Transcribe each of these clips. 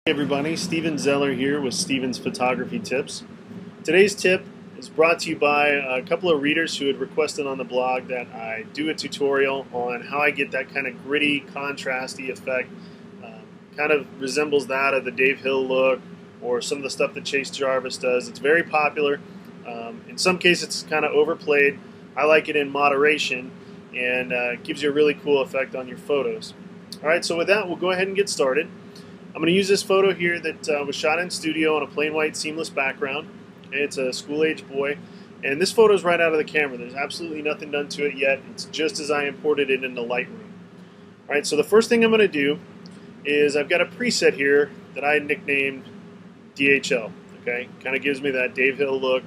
Hey everybody, Steven Zeller here with Steven's Photography Tips. Today's tip is brought to you by a couple of readers who had requested on the blog that I do a tutorial on how I get that kind of gritty, contrasty effect. Kind of resembles that of the Dave Hill look or some of the stuff that Chase Jarvis does. It's very popular. In some cases it's kind of overplayed. I like it in moderation and gives you a really cool effect on your photos. Alright, so with that we'll go ahead and get started. I'm going to use this photo here that was shot in studio on a plain white seamless background. It's a school-age boy, and this photo is right out of the camera. There's absolutely nothing done to it yet. It's just as I imported it into Lightroom. Alright, so the first thing I'm going to do is I've got a preset here that I nicknamed DHL. Okay, kind of gives me that Dave Hill look.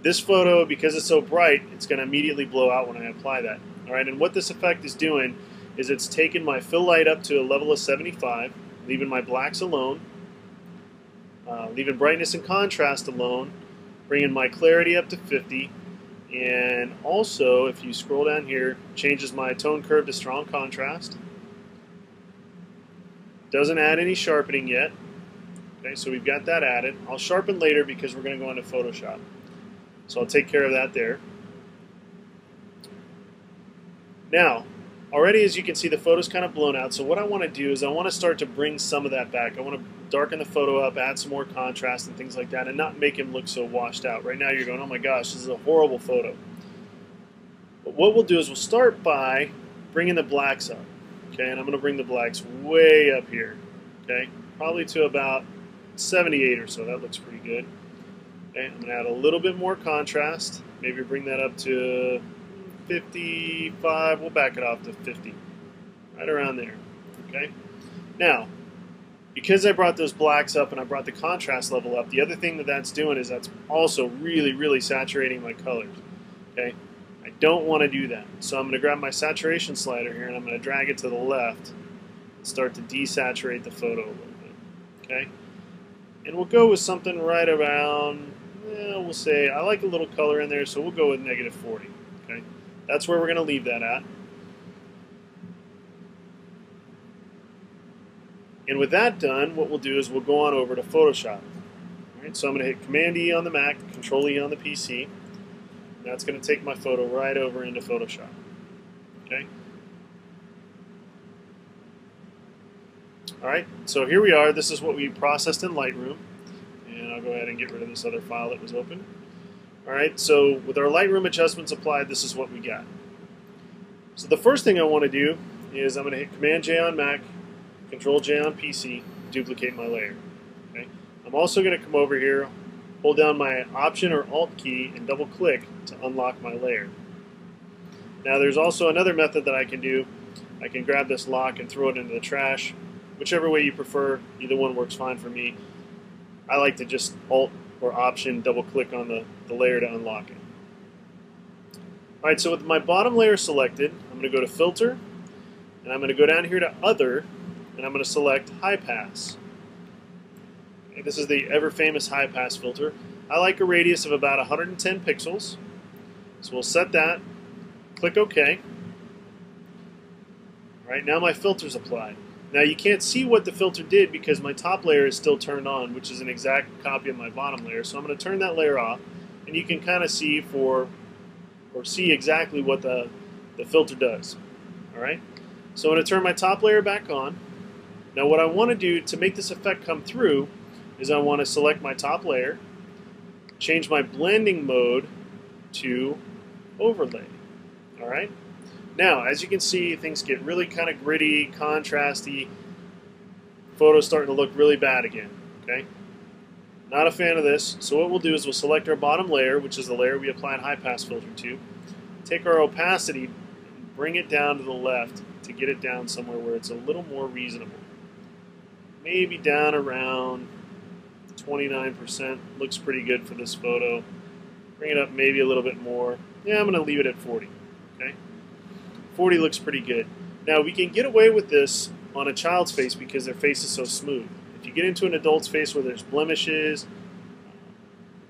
This photo, because it's so bright, it's going to immediately blow out when I apply that. Alright, and what this effect is doing is it's taking my fill light up to a level of 75, leaving my blacks alone, leaving brightness and contrast alone, bringing my clarity up to 50, and also, if you scroll down here, changes my tone curve to strong contrast. Doesn't add any sharpening yet. Okay, so we've got that added. I'll sharpen later because we're going to go into Photoshop. So I'll take care of that there. Now, already, as you can see, the photo's kind of blown out, so what I want to do is I want to start to bring some of that back. I want to darken the photo up, add some more contrast and things like that, and not make him look so washed out. Right now you're going, oh my gosh, this is a horrible photo. But what we'll do is we'll start by bringing the blacks up. Okay, and I'm going to bring the blacks way up here. Okay, probably to about 78 or so. That looks pretty good. Okay, I'm going to add a little bit more contrast. Maybe bring that up to 55, we'll back it off to 50, right around there. Okay. Now, because I brought those blacks up and I brought the contrast level up, the other thing that that's doing is that's also really saturating my colors. Okay. I don't want to do that, so I'm going to grab my saturation slider here and I'm going to drag it to the left and start to desaturate the photo a little bit. Okay. And we'll go with something right around, we'll say, I like a little color in there, so we'll go with -40. Okay. That's where we're going to leave that at. And with that done, what we'll do is we'll go on over to Photoshop. All right, so I'm going to hit Command-E on the Mac, Control-E on the PC. That's going to take my photo right over into Photoshop. Okay. All right, so here we are. This is what we processed in Lightroom. And I'll go ahead and get rid of this other file that was open. Alright, so with our Lightroom adjustments applied, this is what we got. So the first thing I want to do is I'm going to hit Command-J on Mac, Control-J on PC, duplicate my layer. Okay? I'm also going to come over here, hold down my Option or Alt key, and double-click to unlock my layer. Now there's also another method that I can do. I can grab this lock and throw it into the trash. Whichever way you prefer, either one works fine for me. I like to just Alt or Option, double click on the layer to unlock it. Alright, so with my bottom layer selected, I'm going to go to Filter, and I'm going to go down here to Other, and I'm going to select High Pass. Okay, this is the ever famous High Pass filter. I like a radius of about 110 pixels, so we'll set that, click OK. Alright, now my filter's applied. Now you can't see what the filter did because my top layer is still turned on, which is an exact copy of my bottom layer. So I'm going to turn that layer off, and you can kind of see see exactly what the filter does. All right. So I'm going to turn my top layer back on. Now what I want to do to make this effect come through is I want to select my top layer, change my blending mode to overlay. All right. Now, as you can see, things get really kind of gritty, contrasty. Photo's starting to look really bad again. Okay, not a fan of this. So what we'll do is we'll select our bottom layer, which is the layer we applied high pass filter to. Take our opacity, and bring it down to the left to get it down somewhere where it's a little more reasonable. Maybe down around 29%. Looks pretty good for this photo. Bring it up maybe a little bit more. Yeah, I'm going to leave it at 40. Okay. 40 looks pretty good. Now we can get away with this on a child's face because their face is so smooth. If you get into an adult's face where there's blemishes,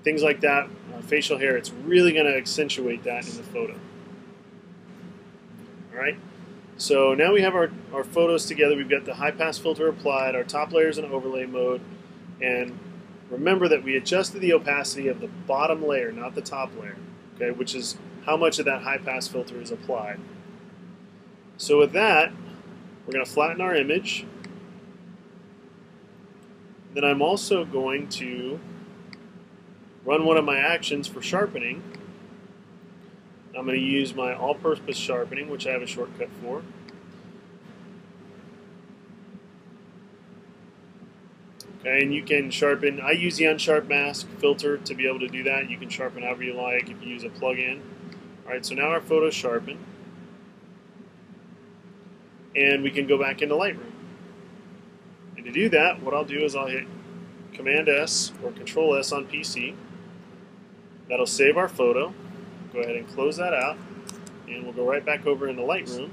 things like that, facial hair, it's really going to accentuate that in the photo. Alright, So now we have our photos together. We've got the high pass filter applied, our top layer is in overlay mode, and remember that we adjusted the opacity of the bottom layer, not the top layer, okay, which is how much of that high pass filter is applied. So with that, we're going to flatten our image. Then I'm also going to run one of my actions for sharpening. I'm going to use my all-purpose sharpening, which I have a shortcut for. Okay, and you can sharpen. I use the unsharp mask filter to be able to do that. You can sharpen however you like if you use a plug-in. All right, so now our photo's sharpened. And we can go back into Lightroom. And to do that, what I'll do is I'll hit Command S or Control S on PC. That'll save our photo. Go ahead and close that out, and we'll go right back over into Lightroom.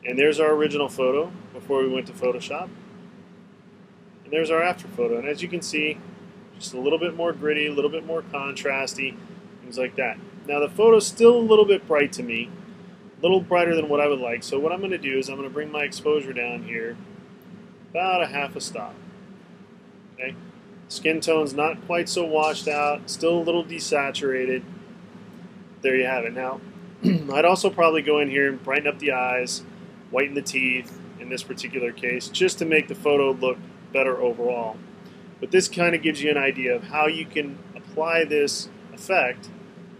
And there's our original photo before we went to Photoshop. And there's our after photo. And as you can see, just a little bit more gritty, a little bit more contrasty, things like that. Now the photo's still a little bit bright to me, a little brighter than what I would like. So what I'm going to do is I'm going to bring my exposure down here about a half a stop. Okay. Skin tone's not quite so washed out, still a little desaturated. There you have it. Now, I'd also probably go in here and brighten up the eyes, whiten the teeth in this particular case, just to make the photo look better overall. But this kind of gives you an idea of how you can apply this effect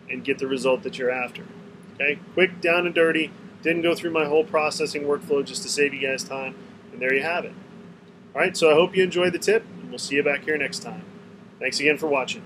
and get the result that you're after. Okay, quick, down and dirty. Didn't go through my whole processing workflow just to save you guys time, and there you have it. All right, so I hope you enjoyed the tip. We'll see you back here next time. Thanks again for watching.